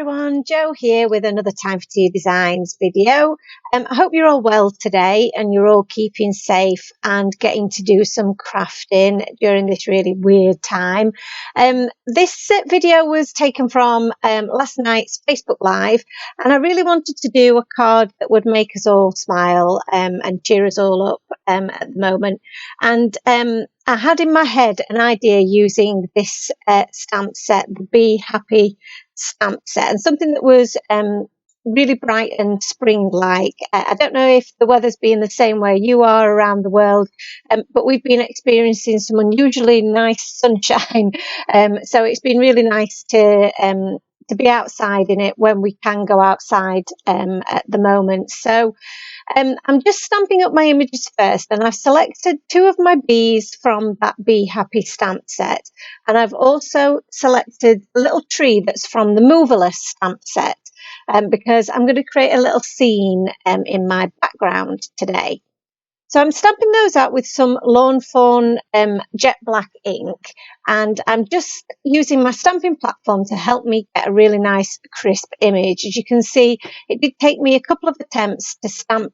everyone, Jo here with another Time for Tea Designs video. I hope you're all well today and you're all keeping safe and getting to do some crafting during this really weird time. This video was taken from last night's Facebook Live, and I really wanted to do a card that would make us all smile and cheer us all up at the moment. And I had in my head an idea using this stamp set, the Be Happy stamp set, and something that was really bright and spring-like. I don't know if the weather's been the same where you are around the world, but we've been experiencing some unusually nice sunshine. So it's been really nice to be outside in it when we can go outside at the moment. So I'm just stamping up my images first, and I've selected two of my bees from that Be Happy stamp set, and I've also selected a little tree that's from the Moverless stamp set because I'm going to create a little scene in my background today. So I'm stamping those out with some Lawn Fawn jet black ink, and I'm just using my stamping platform to help me get a really nice crisp image. As you can see, it did take me a couple of attempts to stamp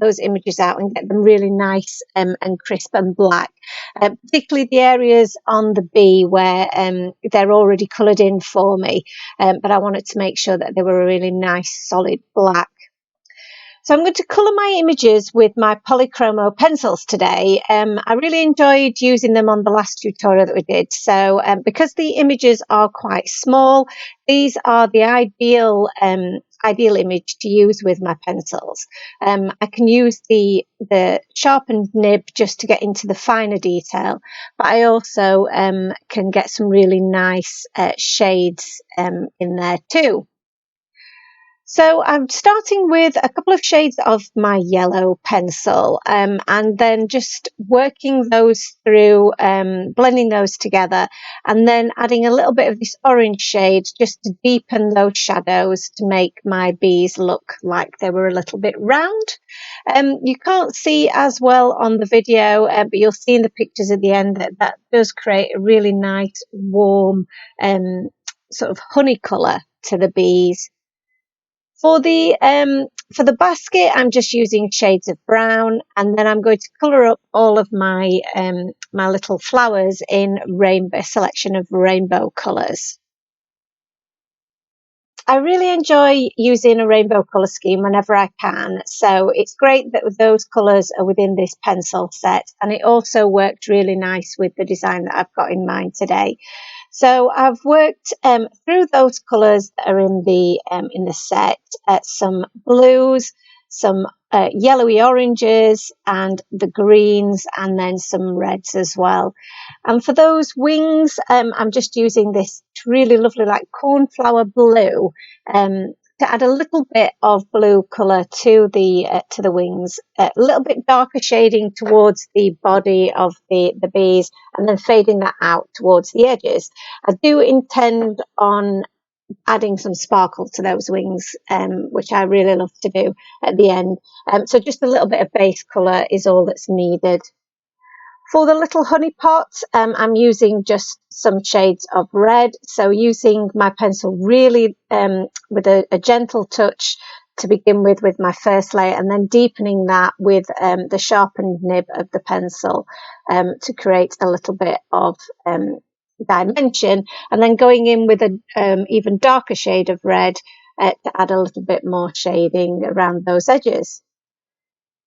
those images out and get them really nice and crisp and black, particularly the areas on the bee where they're already coloured in for me, but I wanted to make sure that they were a really nice solid black. So I'm going to colour my images with my Polychromo pencils today. I really enjoyed using them on the last tutorial that we did. So because the images are quite small, these are the ideal image to use with my pencils. I can use the sharpened nib just to get into the finer detail, but I also can get some really nice shades in there too. So I'm starting with a couple of shades of my yellow pencil and then just working those through, blending those together, and then adding a little bit of this orange shade just to deepen those shadows to make my bees look like they were a little bit round. You can't see as well on the video, but you'll see in the pictures at the end that does create a really nice warm sort of honey colour to the bees. For the basket, I'm just using shades of brown, and then I'm going to colour up all of my my little flowers in a selection of rainbow colours. I really enjoy using a rainbow colour scheme whenever I can, so it's great that those colours are within this pencil set, and it also worked really nice with the design that I've got in mind today. So I've worked through those colours that are in the set, some blues, some yellowy oranges, and the greens, and then some reds as well. And for those wings, I'm just using this really lovely like cornflower blue to add a little bit of blue colour to the wings, a little bit darker shading towards the body of the bees, and then fading that out towards the edges. I do intend on adding some sparkle to those wings, which I really love to do at the end. So just a little bit of base colour is all that's needed. For the little honey pot, I'm using just some shades of red. So using my pencil really with a gentle touch to begin with my first layer, and then deepening that with the sharpened nib of the pencil to create a little bit of dimension, and then going in with an even darker shade of red to add a little bit more shading around those edges.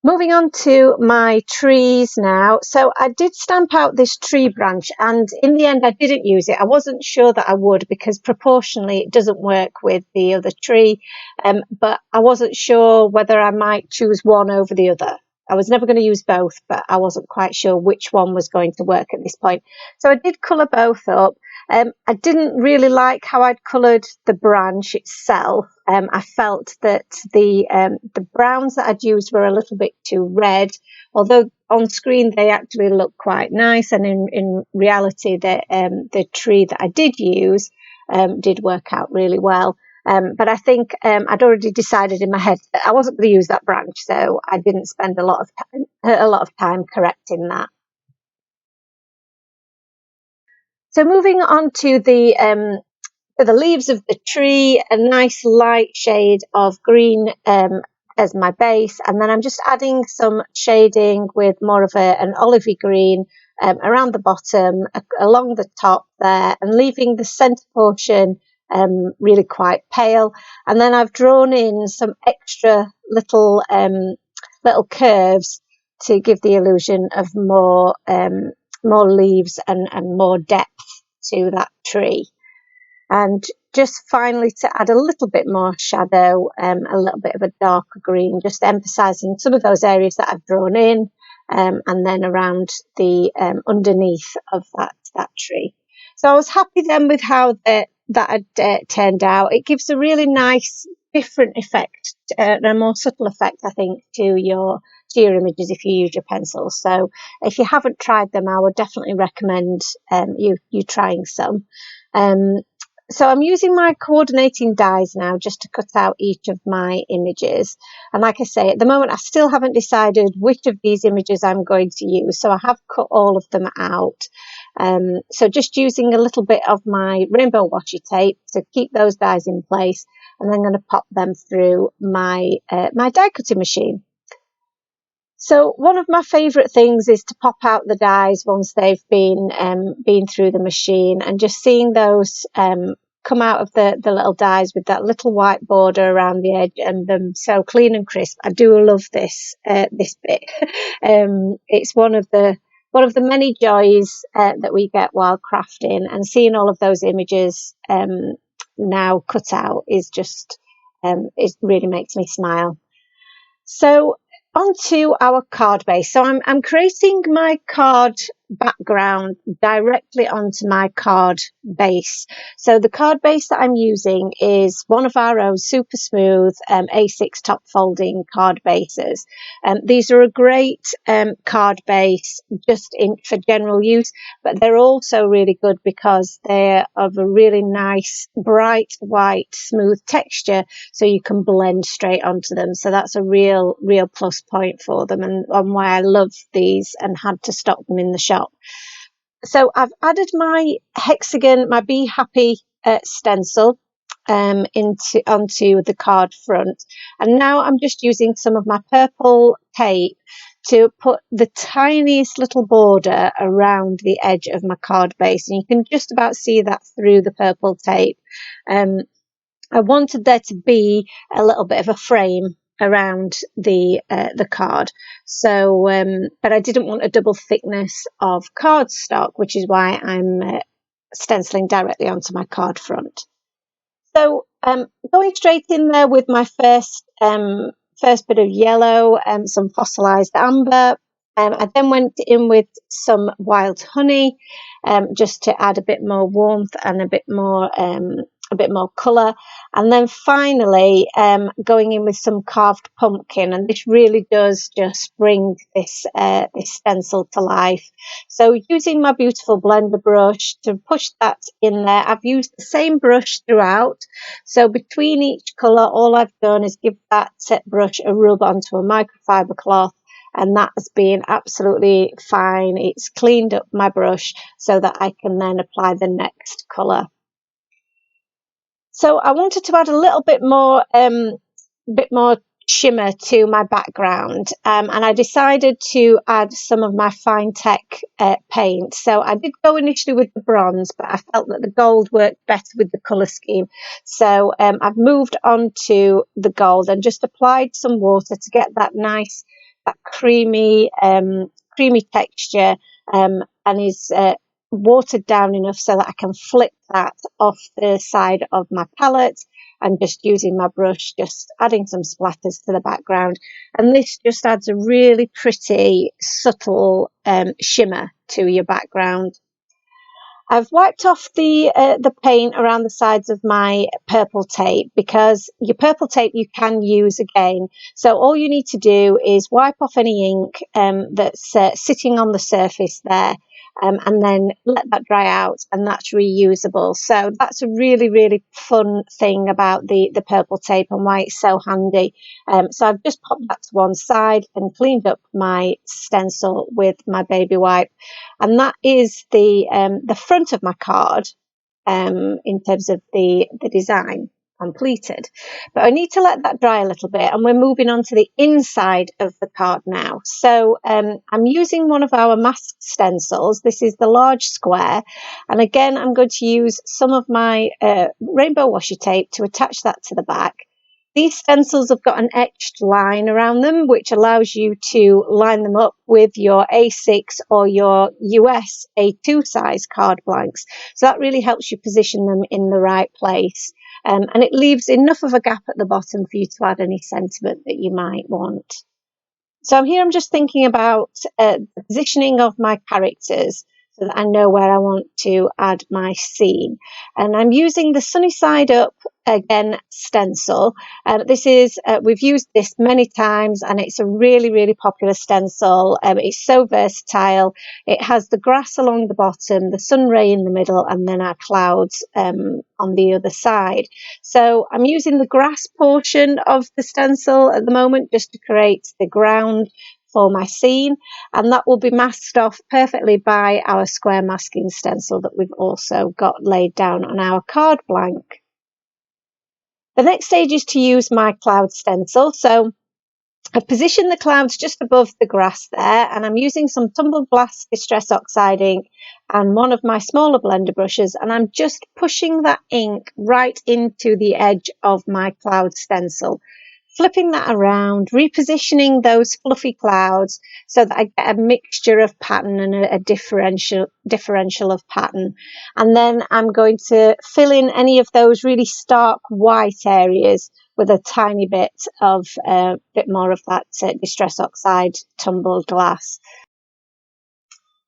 Moving on to my trees now. So I did stamp out this tree branch, and in the end I didn't use it. I wasn't sure that I would, because proportionally it doesn't work with the other tree, but I wasn't sure whether I might choose one over the other. I was never going to use both, but I wasn't quite sure which one was going to work at this point. So I did colour both up. I didn't really like how I'd coloured the branch itself. I felt that the browns that I'd used were a little bit too red, although on screen they actually look quite nice, and in reality the tree that I did use did work out really well. But I think I'd already decided in my head that I wasn't going to use that branch, so I didn't spend a lot of time correcting that. So moving on to the the leaves of the tree, a nice light shade of green as my base, and then I'm just adding some shading with more of an olivey green around the bottom, along the top there, and leaving the centre portion really quite pale. And then I've drawn in some extra little curves to give the illusion of more leaves and more depth to that tree. And just finally, to add a little bit more shadow, a little bit of a darker green, just emphasising some of those areas that I've drawn in, and then around the underneath of that tree. So I was happy then with how that had turned out. It gives a really nice, different effect, and a more subtle effect, I think, to your images if you use your pencils. So if you haven't tried them, I would definitely recommend you trying some. So I'm using my coordinating dies now just to cut out each of my images. And like I say, at the moment, I still haven't decided which of these images I'm going to use. So I have cut all of them out. So just using a little bit of my rainbow washi tape to keep those dies in place. And then I'm going to pop them through my die cutting machine. So one of my favourite things is to pop out the dies once they've been through the machine, and just seeing those come out of the little dies with that little white border around the edge and them so clean and crisp. I do love this bit. It's one of the many joys that we get while crafting, and seeing all of those images now cut out is just it really makes me smile. So onto our card base. So I'm creating my card background directly onto my card base. So the card base that I'm using is one of our own super smooth A6 top folding card bases. These are a great card base just for general use, but they're also really good because they're of a really nice bright white smooth texture, so you can blend straight onto them. So that's a real plus point for them, and why I love these and had to stock them in the shop. So I've added my hexagon, my Be Happy stencil onto the card front, and now I'm just using some of my purple tape to put the tiniest little border around the edge of my card base, and you can just about see that through the purple tape. I wanted there to be a little bit of a frame around the card, so but I didn't want a double thickness of cardstock, which is why I'm stenciling directly onto my card front. So going straight in there with my first bit of yellow and some fossilized amber. I then went in with some wild honey, just to add a bit more warmth and a bit more colour, and then finally going in with some carved pumpkin, and this really does just bring this stencil to life. So using my beautiful blender brush to push that in there, I've used the same brush throughout, so between each colour all I've done is give that brush a rub onto a microfiber cloth, and that has been absolutely fine. It's cleaned up my brush so that I can then apply the next colour. So I wanted to add a little bit more shimmer to my background, and I decided to add some of my Finetec paint. So I did go initially with the bronze, but I felt that the gold worked better with the colour scheme. So I've moved on to the gold and just applied some water to get that nice, that creamy texture, and is watered down enough so that I can flick that off the side of my palette, and just using my brush, just adding some splatters to the background. And this just adds a really pretty, subtle shimmer to your background. I've wiped off the paint around the sides of my purple tape, because your purple tape you can use again. So all you need to do is wipe off any ink that's sitting on the surface there, and then let that dry out, and that's reusable. So that's a really fun thing about the purple tape and why it's so handy. So I've just popped that to one side and cleaned up my stencil with my baby wipe, and that is the front of my card. in terms of the design completed. But I need to let that dry a little bit, and we're moving on to the inside of the card now. So I'm using one of our mask stencils. This is the large square, and again I'm going to use some of my rainbow washi tape to attach that to the back. These stencils have got an etched line around them, which allows you to line them up with your A6 or your US A2 size card blanks. So that really helps you position them in the right place. And it leaves enough of a gap at the bottom for you to add any sentiment that you might want. So here I'm just thinking about the positioning of my characters so that I know where I want to add my scene. And I'm using the Sunny Side Up again stencil. This is we've used this many times, and it's a really, really popular stencil. It's so versatile. It has the grass along the bottom, the sun ray in the middle, and then our clouds on the other side. So I'm using the grass portion of the stencil at the moment just to create the ground for my scene, and that will be masked off perfectly by our square masking stencil that we've also got laid down on our card blank. The next stage is to use my cloud stencil. So I've positioned the clouds just above the grass there, and I'm using some Tumbled Glass Distress Oxide ink and one of my smaller blender brushes, and I'm just pushing that ink right into the edge of my cloud stencil, flipping that around, repositioning those fluffy clouds so that I get a mixture of pattern and a differential of pattern. And then I'm going to fill in any of those really stark white areas with a tiny bit more of that Distress Oxide tumbled glass.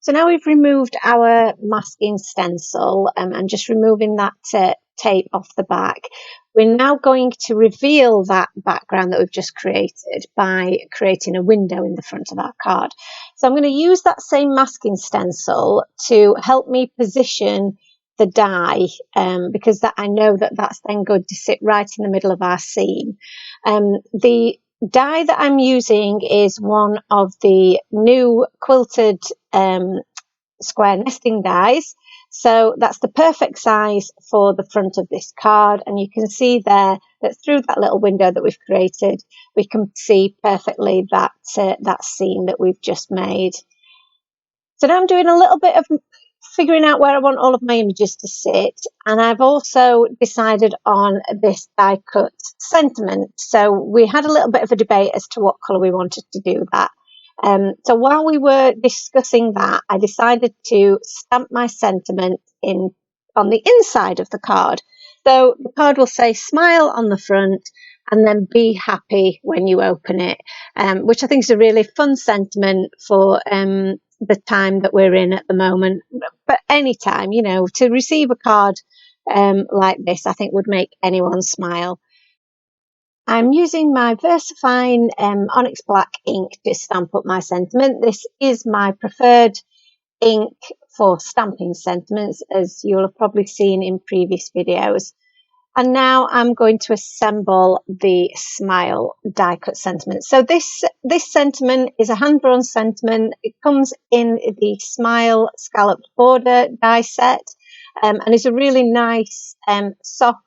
So now we've removed our masking stencil and just removing that tape off the back. We're now going to reveal that background that we've just created by creating a window in the front of our card. So I'm going to use that same masking stencil to help me position the die, because I know that that's then going to sit right in the middle of our scene. The die that I'm using is one of the new quilted square nesting dies. So that's the perfect size for the front of this card, and you can see there that through that little window that we've created, we can see perfectly that scene that we've just made. So now I'm doing a little bit of figuring out where I want all of my images to sit, and I've also decided on this die cut sentiment. So we had a little bit of a debate as to what colour we wanted to do that. So while we were discussing that, I decided to stamp my sentiment on the inside of the card. So the card will say smile on the front and then be happy when you open it, which I think is a really fun sentiment for the time that we're in at the moment. But any time, to receive a card like this, I think would make anyone smile. I'm using my VersaFine Onyx Black ink to stamp up my sentiment. This is my preferred ink for stamping sentiments, as you'll have probably seen in previous videos. And now I'm going to assemble the smile die cut sentiment. So this sentiment is a hand drawn sentiment. It comes in the smile scalloped border die set, and is a really nice soft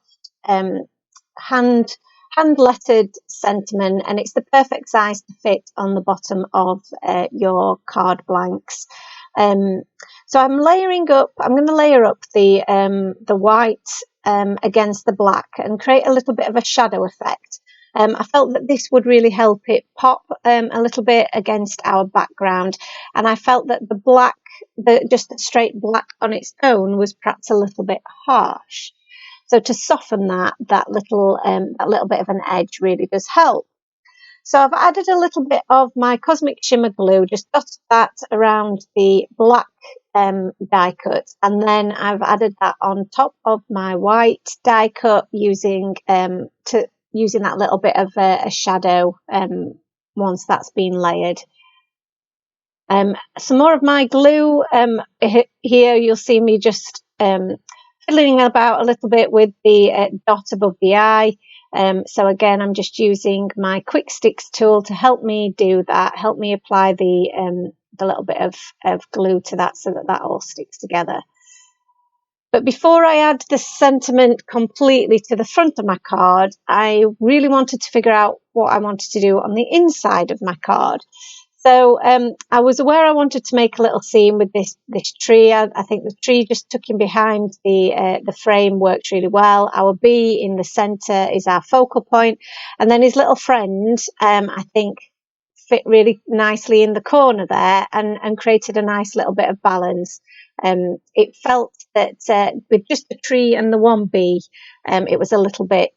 hand lettered sentiment, and it's the perfect size to fit on the bottom of your card blanks. So I'm going to layer up the white against the black and create a little bit of a shadow effect. I felt that this would really help it pop a little bit against our background, and I felt that the black, just the straight black on its own, was perhaps a little bit harsh. So to soften that little bit of an edge really does help. So I've added a little bit of my Cosmic Shimmer glue, just dotted that around the black die cut, and then I've added that on top of my white die cut using that little bit of a shadow once that's been layered. Some more of my glue. Here you'll see me just fiddling about a little bit with the dot above the eye. So again, I'm just using my Quick Sticks tool to help me do that, help me apply the little bit of glue to that so that all sticks together. But before I add the sentiment completely to the front of my card, I really wanted to figure out what I wanted to do on the inside of my card. So I was aware I wanted to make a little scene with this tree. I think the tree just tucking behind the frame works really well. Our bee in the centre is our focal point, and then his little friend, I think, fit really nicely in the corner there and created a nice little bit of balance. It felt that with just the tree and the one bee, it was a little bit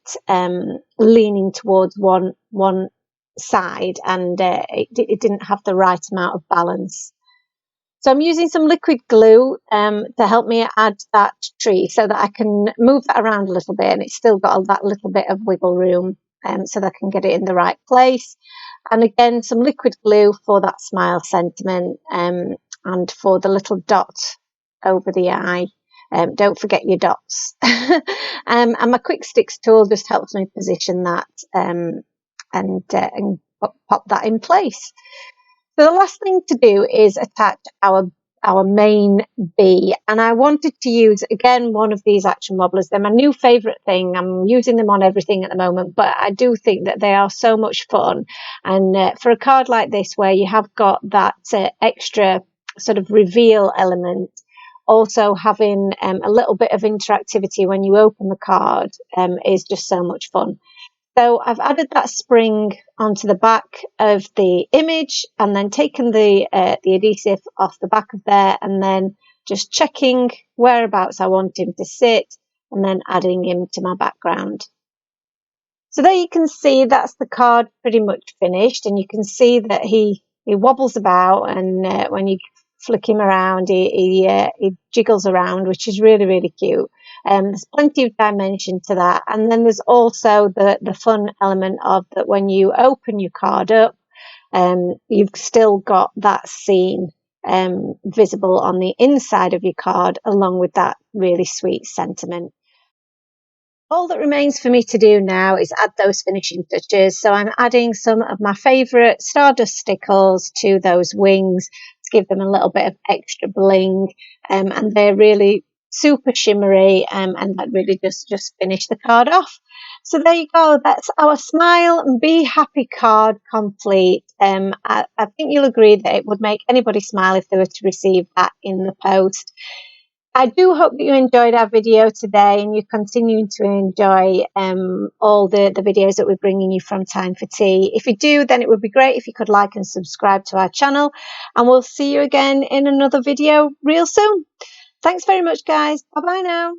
leaning towards one side, and it didn't have the right amount of balance. So I'm using some liquid glue to help me add that tree so that I can move that around a little bit, and it's still got that little bit of wiggle room so that I can get it in the right place. And again, some liquid glue for that smile sentiment and for the little dot over the eye. Don't forget your dots. And my quick sticks tool just helps me position that and pop that in place. So the last thing to do is attach our main bee, and I wanted to use again one of these action wobblers. They're my new favourite thing. I'm using them on everything at the moment, but I do think that they are so much fun. And for a card like this, where you have got that extra sort of reveal element, also having a little bit of interactivity when you open the card is just so much fun. So I've added that spring onto the back of the image, and then taken the adhesive off the back of there, and then just checking whereabouts I want him to sit, and then adding him to my background. So there you can see that's the card pretty much finished, and you can see that he wobbles about, and when you flick him around, he jiggles around, which is really, really cute. There's plenty of dimension to that. And then there's also the fun element of that when you open your card up, you've still got that scene visible on the inside of your card, along with that really sweet sentiment. All that remains for me to do now is add those finishing touches. So I'm adding some of my favourite Stardust stickles to those wings to give them a little bit of extra bling. And they're really super shimmery, and that really just finish the card off. So there you go. That's our Smile and Be Happy card complete. I think you'll agree that it would make anybody smile if they were to receive that in the post. I do hope that you enjoyed our video today, and you're continuing to enjoy all the videos that we're bringing you from Time for Tea. If you do, then it would be great if you could like and subscribe to our channel, and we'll see you again in another video real soon. Thanks very much, guys. Bye bye now.